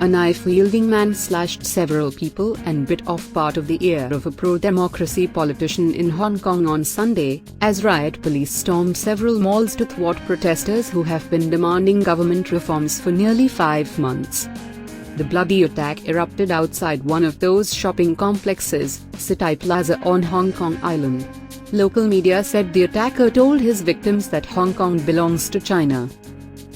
A knife-wielding man slashed several people and bit off part of the ear of a pro-democracy politician in Hong Kong on Sunday, as riot police stormed several malls to thwart protesters who have been demanding government reforms for nearly 5 months. The bloody attack erupted outside one of those shopping complexes, City Plaza on Hong Kong Island. Local media said the attacker told his victims that Hong Kong belongs to China.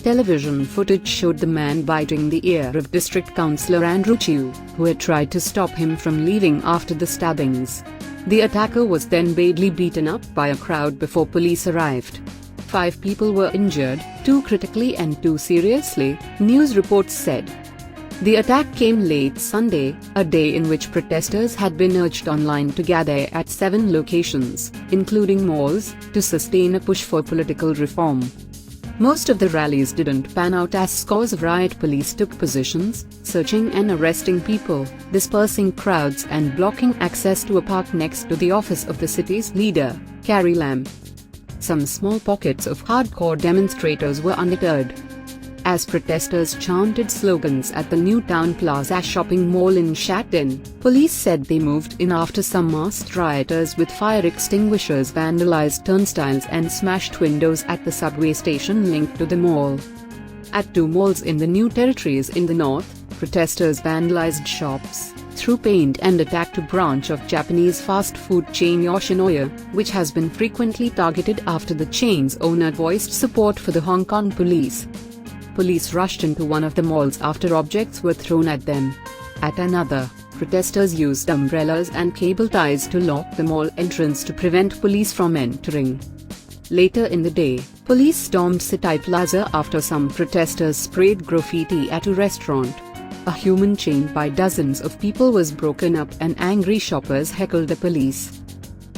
Television footage showed the man biting the ear of District Councillor Andrew Chew, who had tried to stop him from leaving after the stabbings. The attacker was then badly beaten up by a crowd before police arrived. 5 people were injured, 2 critically and 2 seriously, news reports said. The attack came late Sunday, a day in which protesters had been urged online to gather at 7 locations, including malls, to sustain a push for political reform. Most of the rallies didn't pan out as scores of riot police took positions, searching and arresting people, dispersing crowds and blocking access to a park next to the office of the city's leader, Carrie Lam. Some small pockets of hardcore demonstrators were undeterred. As protesters chanted slogans at the New Town Plaza shopping mall in Sha Tin, police said they moved in after some masked rioters with fire extinguishers vandalized turnstiles and smashed windows at the subway station linked to the mall. At 2 malls in the New Territories in the north, protesters vandalized shops, threw paint and attacked a branch of Japanese fast food chain Yoshinoya, which has been frequently targeted after the chain's owner voiced support for the Hong Kong police. Police rushed into one of the malls after objects were thrown at them. At another, protesters used umbrellas and cable ties to lock the mall entrance to prevent police from entering. Later in the day, police stormed City Plaza after some protesters sprayed graffiti at a restaurant. A human chain by dozens of people was broken up and angry shoppers heckled the police.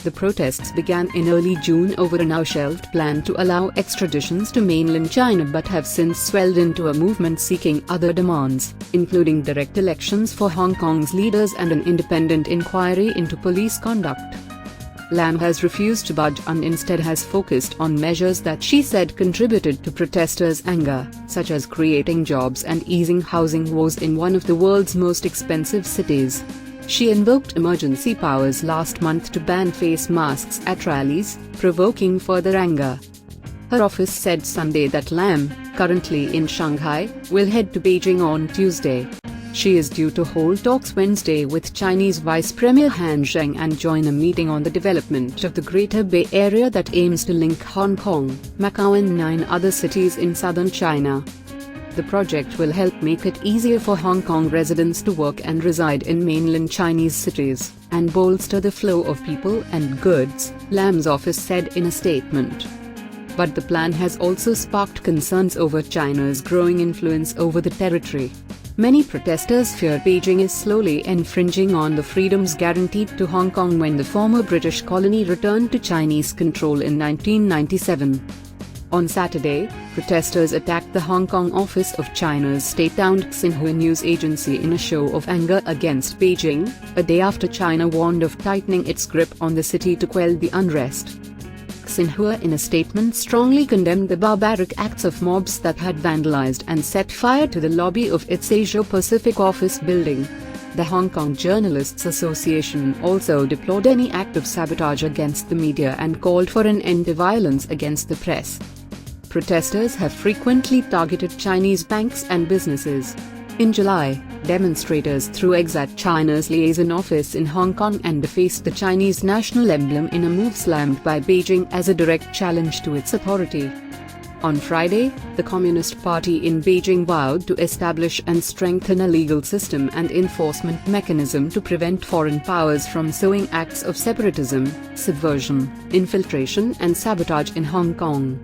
The protests began in early June over a now-shelved plan to allow extraditions to mainland China but have since swelled into a movement seeking other demands, including direct elections for Hong Kong's leaders and an independent inquiry into police conduct. Lam has refused to budge and instead has focused on measures that she said contributed to protesters' anger, such as creating jobs and easing housing woes in one of the world's most expensive cities. She invoked emergency powers last month to ban face masks at rallies, provoking further anger. Her office said Sunday that Lam, currently in Shanghai, will head to Beijing on Tuesday. She is due to hold talks Wednesday with Chinese Vice Premier Han Zheng and join a meeting on the development of the Greater Bay Area that aims to link Hong Kong, Macau and 9 other cities in southern China. The project will help make it easier for Hong Kong residents to work and reside in mainland Chinese cities, and bolster the flow of people and goods, Lam's office said in a statement. But the plan has also sparked concerns over China's growing influence over the territory. Many protesters fear Beijing is slowly infringing on the freedoms guaranteed to Hong Kong when the former British colony returned to Chinese control in 1997. On Saturday, protesters attacked the Hong Kong office of China's state-owned Xinhua news agency in a show of anger against Beijing, a day after China warned of tightening its grip on the city to quell the unrest. Xinhua in a statement strongly condemned the barbaric acts of mobs that had vandalized and set fire to the lobby of its Asia-Pacific office building. The Hong Kong Journalists Association also deplored any act of sabotage against the media and called for an end to violence against the press. Protesters have frequently targeted Chinese banks and businesses. In July, demonstrators threw eggs at China's liaison office in Hong Kong and defaced the Chinese national emblem in a move slammed by Beijing as a direct challenge to its authority. On Friday, the Communist Party in Beijing vowed to establish and strengthen a legal system and enforcement mechanism to prevent foreign powers from sowing acts of separatism, subversion, infiltration and sabotage in Hong Kong.